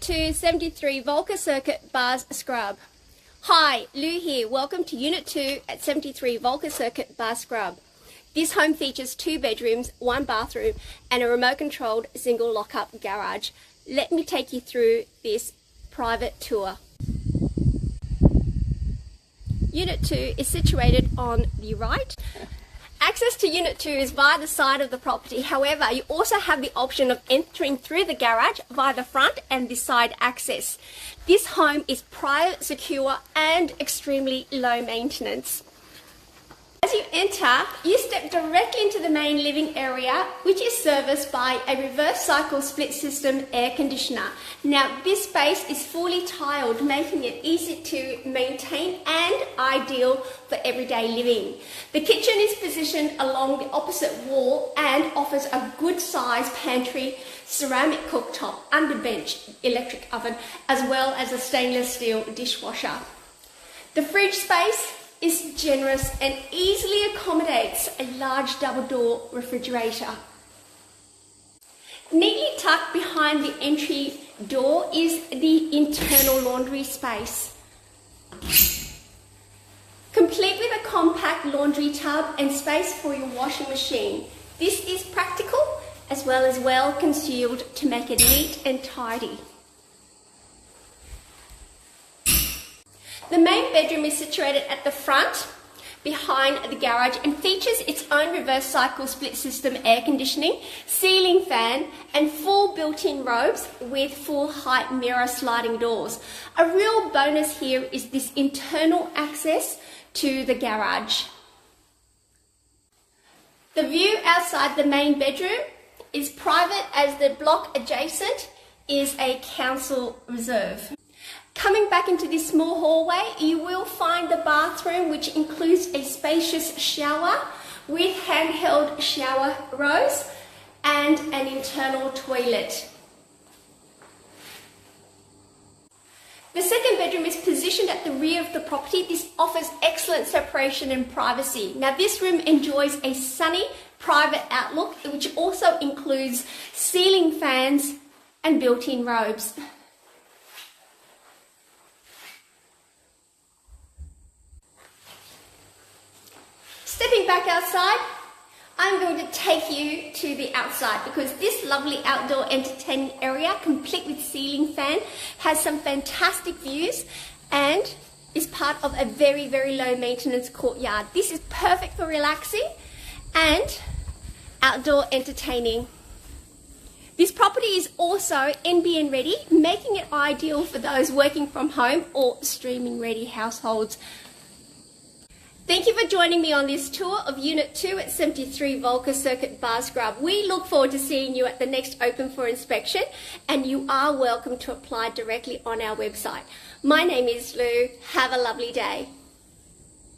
2 73 Volker Circuit Bahrs Scrub. Hi, Lou here. Welcome to Unit 2 at 73 Volker Circuit Bahrs Scrub. This home features 2 bedrooms, 1 bathroom and a remote controlled single lock-up garage. Let me take you through this private tour. Unit 2 is situated on the right. Access to Unit 2 is via the side of the property. However, you also have the option of entering through the garage via the front and the side access. This home is private, secure and extremely low maintenance. As you enter, you step directly into the main living area, which is serviced by a reverse cycle split system air conditioner. Now, this space is fully tiled, making it easy to maintain and ideal for everyday living. The kitchen is positioned along the opposite wall and offers a good size pantry, ceramic cooktop, underbench electric oven, as well as a stainless steel dishwasher. The fridge space is generous and easily accommodates a large double-door refrigerator. Neatly tucked behind the entry door is the internal laundry space, complete with a compact laundry tub and space for your washing machine. This is practical as well concealed to make it neat and tidy. The main bedroom is situated at the front, behind the garage, and features its own reverse cycle split system air conditioning, ceiling fan, and full built-in robes with full height mirror sliding doors. A real bonus here is this internal access to the garage. The view outside the main bedroom is private, as the block adjacent is a council reserve. Coming back into this small hallway, you will find the bathroom, which includes a spacious shower with handheld shower rows and an internal toilet. The second bedroom is positioned at the rear of the property. This offers excellent separation and privacy. Now, this room enjoys a sunny private outlook, which also includes ceiling fans and built-in robes. Stepping back outside, I'm going to take you to the outside because this lovely outdoor entertaining area, complete with ceiling fan, has some fantastic views and is part of a very low maintenance courtyard. This is perfect for relaxing and outdoor entertaining. This property is also NBN ready, making it ideal for those working from home or streaming ready households. Thank you for joining me on this tour of Unit 2 at 73 Volker Circuit Bahrs Scrub. We look forward to seeing you at the next open for inspection, and you are welcome to apply directly on our website. My name is Lou. Have a lovely day.